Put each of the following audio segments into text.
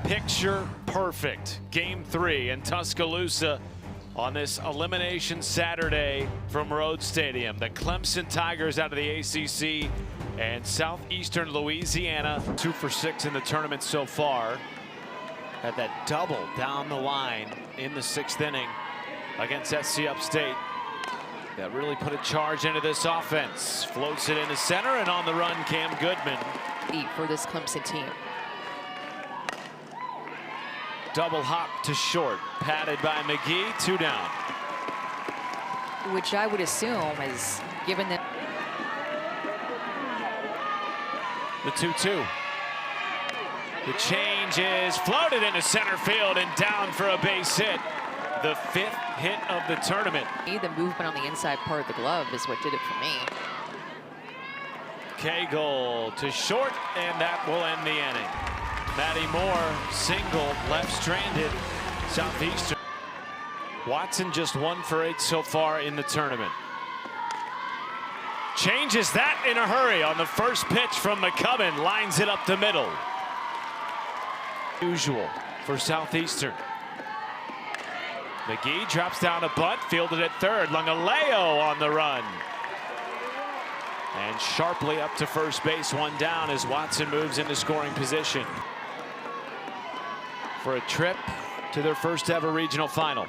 Picture perfect Game 3 in Tuscaloosa on this elimination Saturday from Rhodes Stadium. The Clemson Tigers out of the ACC and Southeastern Louisiana, 2 for 6 in the tournament so far. Had that double down the line in the 6th inning against SC Upstate. That really put a charge into this offense. Floats it into center, and on the run, Cam Goodman. For this Clemson team. Double hop to short, padded by McGee, 2 down. Which I would assume is given them. The 2-2. The change is floated into center field and down for a base hit. The 5th hit of the tournament. The movement on the inside part of the glove is what did it for me. Cagle to short, and that will end the inning. Maddie Moore, single, left stranded, Southeastern. Watson just 1 for 8 so far in the tournament. Changes that in a hurry on the first pitch from McCubbin, lines it up the middle. Usual for Southeastern. McGee drops down a bunt, fielded at third. Lungaleo on the run. And sharply up to first base, 1 down as Watson moves into scoring position for a trip to their first ever regional final.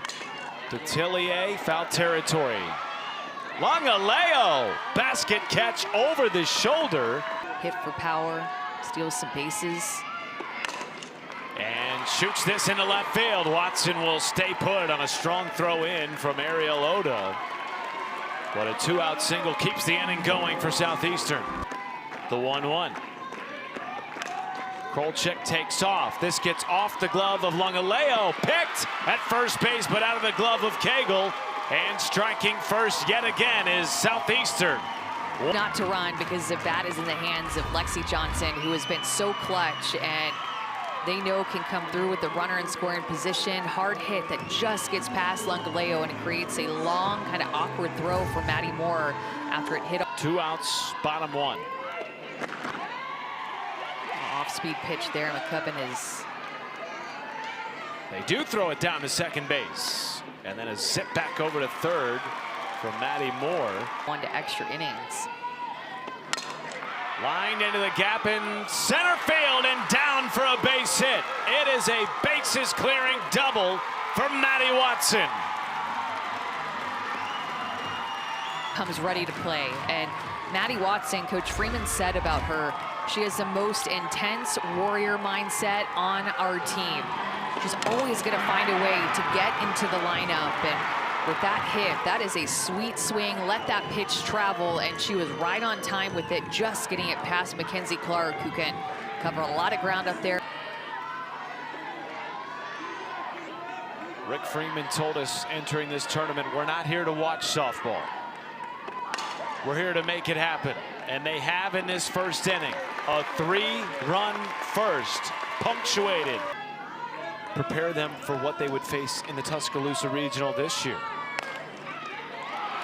Detillier, foul territory. Lungaleo, basket catch over the shoulder. Hit for power, steals some bases. And shoots this into left field. Watson will stay put on a strong throw in from Ariel Oda. But a 2-out single keeps the inning going for Southeastern. The 1-1. Krolczyk takes off. This gets off the glove of Lungaleo. Picked at first base, but out of the glove of Cagle. And striking first yet again is Southeastern. Not to run because the bat is in the hands of Lexi Johnson, who has been so clutch and they know can come through with the runner in scoring position. Hard hit that just gets past Lungaleo and it creates a long, kind of awkward throw for Maddie Moore after it hit. 2 outs, bottom 1. Off-speed pitch there. McCubbin is. They do throw it down to second base. And then a zip back over to third from Maddie Moore. 1 to extra innings. Lined into the gap in center field and down for a base hit. It is a bases clearing double for Maddie Watson. Comes ready to play. And Maddie Watson, Coach Freeman said about her, she has the most intense warrior mindset on our team. She's always going to find a way to get into the lineup. And with that hit, that is a sweet swing. Let that pitch travel, and she was right on time with it, just getting it past Mackenzie Clark, who can cover a lot of ground up there. Rick Freeman told us entering this tournament, we're not here to watch softball. We're here to make it happen. And they have in this first inning. A 3-run first, punctuated. Prepare them for what they would face in the Tuscaloosa Regional this year.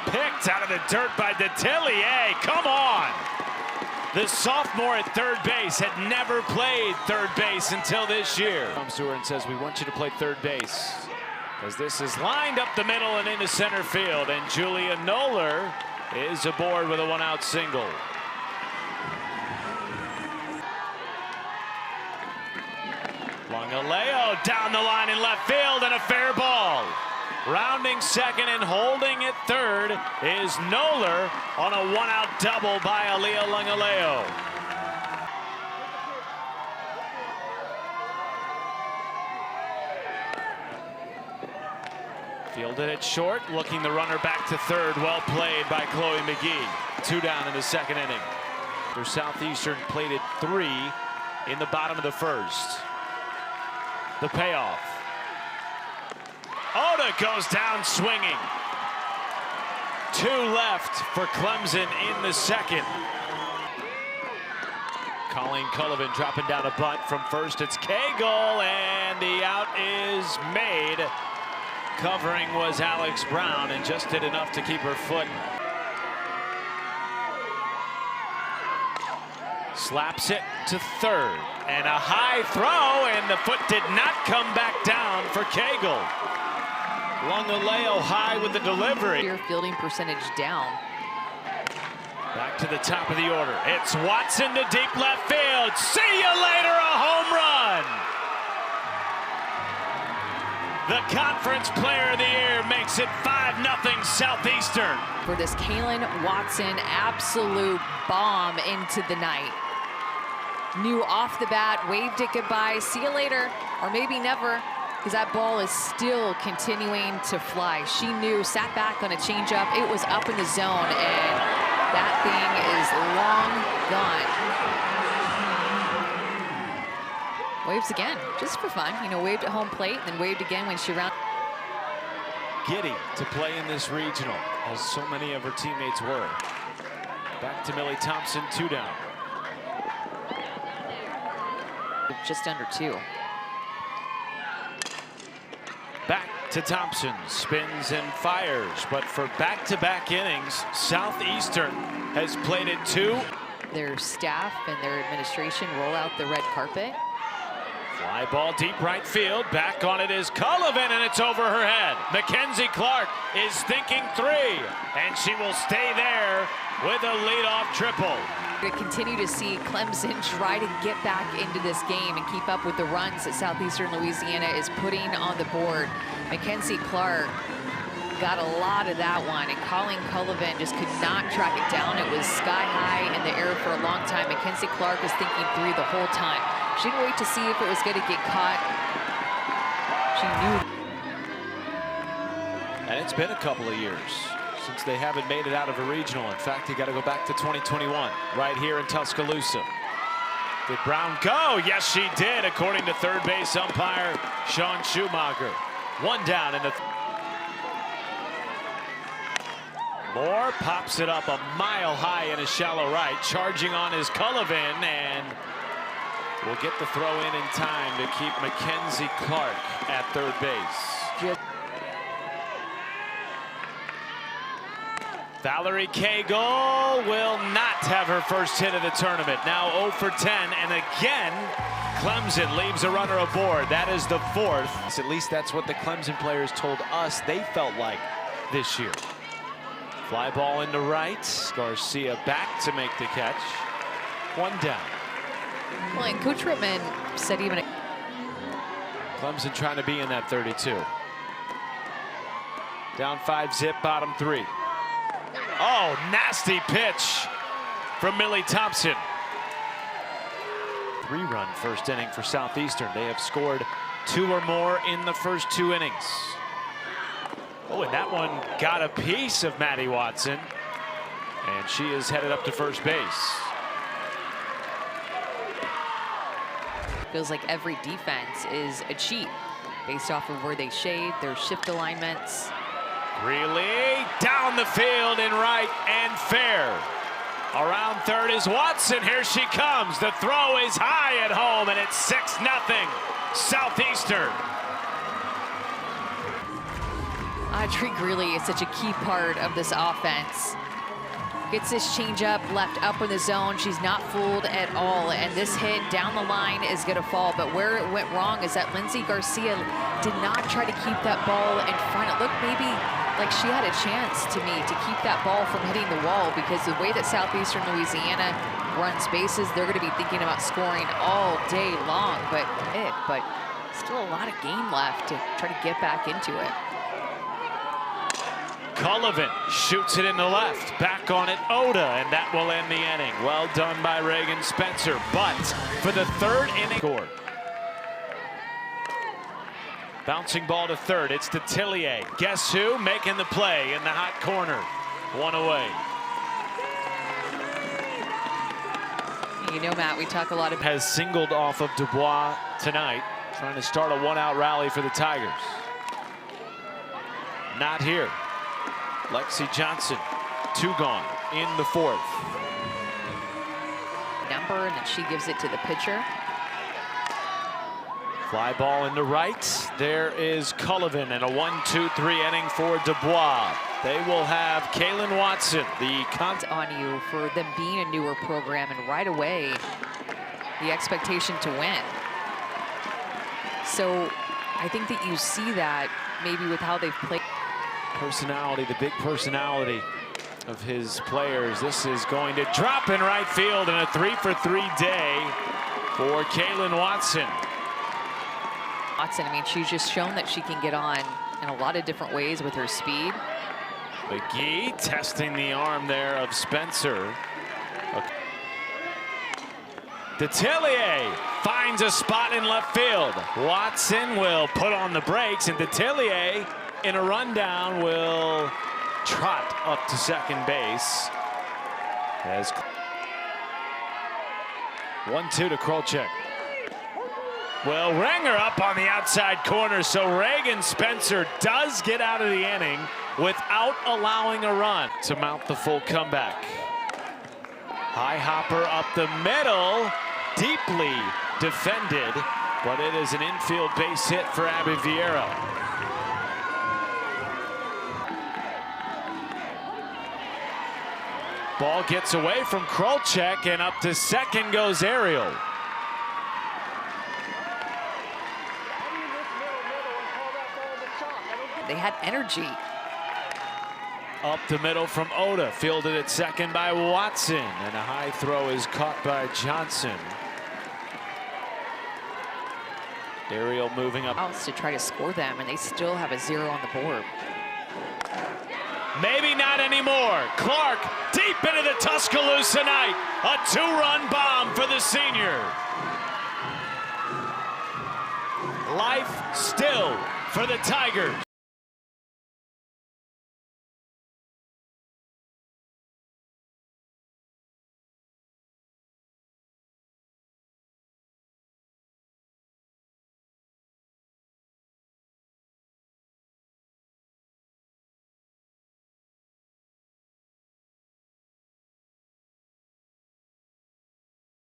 Picked out of the dirt by Detillier. Come on! The sophomore at third base had never played third base until this year. Comes to her and says, we want you to play third base. As this is lined up the middle and into center field. And Julia Noller is aboard with a 1-out single. Lungaleo down the line in left field and a fair ball. Rounding second and holding at third is Noller on a 1-out double by Aaliyah Lungaleo. Fielded at short, looking the runner back to third. Well played by Chloe McGee. 2 down in the second inning. Their Southeastern played at 3 in the bottom of the first. The payoff. Oda goes down swinging. 2 left for Clemson in the second. Colleen Cullivan dropping down a bunt from first. It's Cagle, and the out is made. Covering was Alex Brown, and just did enough to keep her foot. Slaps it to third, and a high throw, and and the foot did not come back down for Cagle. Lungaleo high with the delivery. Your fielding percentage down. Back to the top of the order. It's Watson to deep left field. See you later, a home run. The Conference Player of the Year makes it 5-0 Southeastern. For this Kaylin Watson absolute bomb into the night. Knew off the bat, waved it goodbye, see you later, or maybe never, because that ball is still continuing to fly. She knew, sat back on a changeup, it was up in the zone, and that thing is long gone. Waves again, just for fun. You know, waved at home plate, then waved again when she rounded. Giddy to play in this regional, as so many of her teammates were. Back to Millie Thompson, 2 down. Just under 2. Back to Thompson, spins and fires, but for back-to-back innings, Southeastern has played it 2. Their staff and their administration roll out the red carpet. Fly ball deep right field, back on it is Cullivan, and it's over her head. Mackenzie Clark is thinking 3, and she will stay there with a leadoff triple. To continue to see Clemson try to get back into this game and keep up with the runs that Southeastern Louisiana is putting on the board. Mackenzie Clark got a lot of that one, and Colleen Cullivan just could not track it down. It was sky high in the air for a long time. Mackenzie Clark was thinking 3 the whole time. She didn't wait to see if it was going to get caught. She knew. And it's been a couple of years since they haven't made it out of a regional. In fact, you got to go back to 2021, right here in Tuscaloosa. Did Brown go? Yes, she did, according to third base umpire Sean Schumacher. 1 down in the... Moore pops it up a mile high in a shallow right. Charging on is Cullivan, and will get the throw in time to keep Mackenzie Clark at third base. Valerie Cagle will not have her first hit of the tournament. Now 0 for 10, and again, Clemson leaves a runner aboard. That is the 4th. At least that's what the Clemson players told us they felt like this year. Fly ball into right. Garcia back to make the catch. 1 down. Well, and Coach Rittman said even... Clemson trying to be in that 32. Down 5-zip, bottom 3. Oh, nasty pitch from Millie Thompson. 3-run first inning for Southeastern. They have scored 2 or more in the first 2 innings. Oh, and that one got a piece of Maddie Watson, and she is headed up to first base. Feels like every defense is a cheat based off of where they shade, their shift alignments. Greeley down the field in right and fair. Around third is Watson. Here she comes. The throw is high at home, and it's 6-0 Southeastern. Audrey Greeley is such a key part of this offense. Gets this changeup left up in the zone. She's not fooled at all, and this hit down the line is going to fall. But where it went wrong is that Lindsey Garcia did not try to keep that ball in front. It looked maybe like she had a chance to me to keep that ball from hitting the wall, because the way that Southeastern Louisiana runs bases, they're going to be thinking about scoring all day long. But still a lot of game left to try to get back into it. Cullivan shoots it in the left. Back on it, Oda, and that will end the inning. Well done by Reagan Spencer, but for the 3rd inning scored. Bouncing ball to third, it's to Tillier. Guess who? Making the play in the hot corner. 1 away. You know, Matt, we talk a lot about... Has singled off of Dubois tonight, trying to start a 1-out rally for the Tigers. Not here. Lexi Johnson, 2 gone in the 4th. Number, and then she gives it to the pitcher. Fly ball into right. There is Cullivan, and a 1-2-3 inning for Dubois. They will have Kaylin Watson, the on you for them being a newer program, and right away the expectation to win. So I think that you see that maybe with how they've played. Personality, the big personality of his players. This is going to drop in right field, and a 3-for-3 day for Kaylin Watson. Watson, I mean, she's just shown that she can get on in a lot of different ways with her speed. McGee testing the arm there of Spencer. Detillier finds a spot in left field. Watson will put on the brakes, and Detillier in a rundown will trot up to second base. As 1-2 to Krolczyk. Well, Renger up on the outside corner, so Reagan Spencer does get out of the inning without allowing a run to mount the full comeback. High hopper up the middle, deeply defended, but it is an infield base hit for Abby Vieira. Ball gets away from Krolczyk, and up to second goes Ariel. They had energy. Up the middle from Oda, fielded at second by Watson, and a high throw is caught by Johnson. Ariel moving up To try to score them, and they still have a 0 on the board. Maybe not anymore. Clark deep into the Tuscaloosa night. A 2-run bomb for the senior. Life still for the Tigers.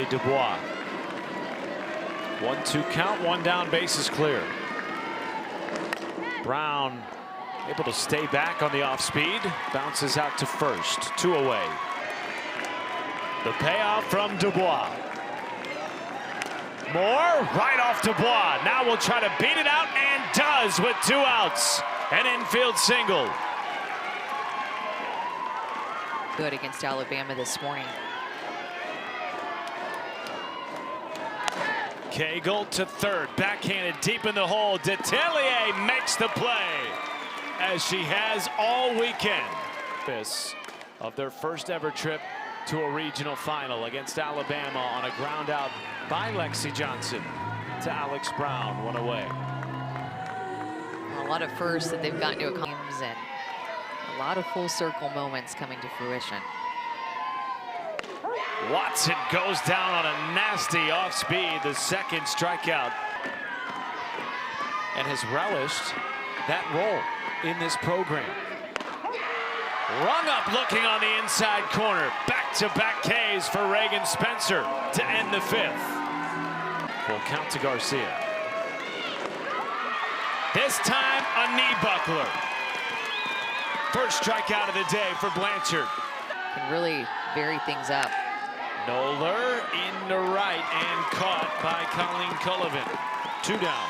Dubois. 1-2 count, one down, base is clear. Brown able to stay back on the off speed, bounces out to first, 2 away. The payoff from Dubois. Moore right off Dubois. Now we'll try to beat it out, and does with 2 outs. An infield single. Good against Alabama this morning. Cagle to third, backhanded deep in the hole. Detillier makes the play, as she has all weekend. This of their first ever trip to a regional final against Alabama on a ground out by Lexi Johnson to Alex Brown, 1 away. A lot of firsts that they've gotten to accomplish, and a lot of full circle moments coming to fruition. Watson goes down on a nasty off speed, the second strikeout, and has relished that role in this program. Rung up looking on the inside corner. Back-to-back Ks for Reagan Spencer to end the 5th. Full count to Garcia. This time a knee buckler. First strikeout of the day for Blanchard. Can really vary things up. Noller in the right and caught by Colleen Cullivan. 2 down.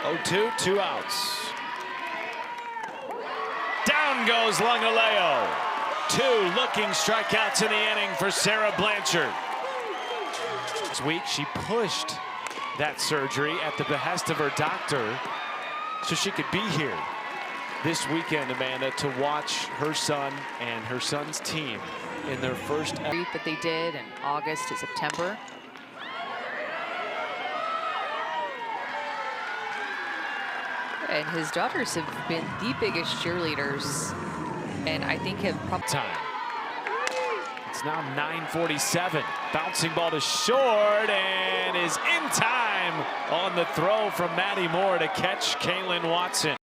Oh, 2 outs. Down goes Lungaleo. 2 looking strikeouts in the inning for Sarah Blanchard. This week she pushed that surgery at the behest of her doctor, so she could be here this weekend, Amanda, to watch her son and her son's team in their first That they did in August to September. And his daughters have been the biggest cheerleaders, and I think have probably time. It's now 9:47. Bouncing ball to short, and is in time on the throw from Maddie Moore to catch Kaylin Watson.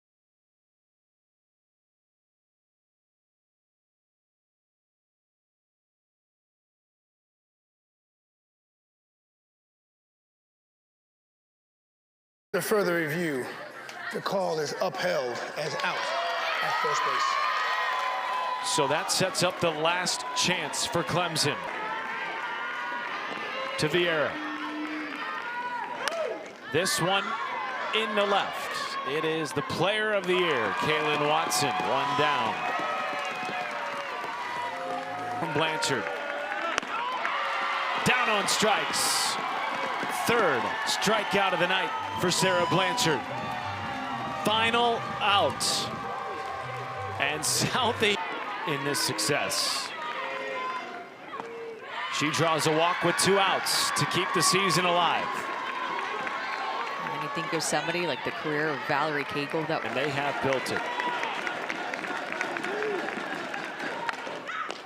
The further review, the call is upheld as out at first base. So that sets up the last chance for Clemson. To Vieira. This one in the left. It is the player of the year, Kaylin Watson, one down. From Blanchard. Down on strikes. Third strikeout of the night for Sarah Blanchard. Final out. And Southie in this success. She draws a walk with 2 outs to keep the season alive. And you think of somebody like the career of Valerie Cagle. And they have built it.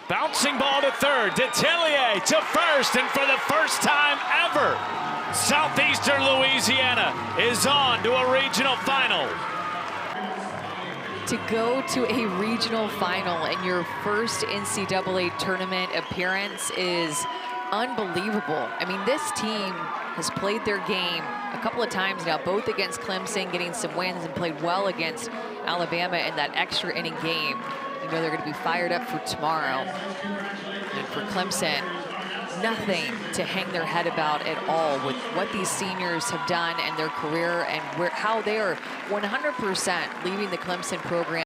Bouncing ball to third. Detillier to first. And for the first time ever, Southeastern Louisiana is on to a regional final. To go to a regional final in your first NCAA tournament appearance is unbelievable. I mean, this team has played their game a couple of times now, both against Clemson, getting some wins, and played well against Alabama in that extra inning game. You know they're going to be fired up for tomorrow. And for Clemson, nothing to hang their head about at all with what these seniors have done in their career and how they are 100% leaving the Clemson program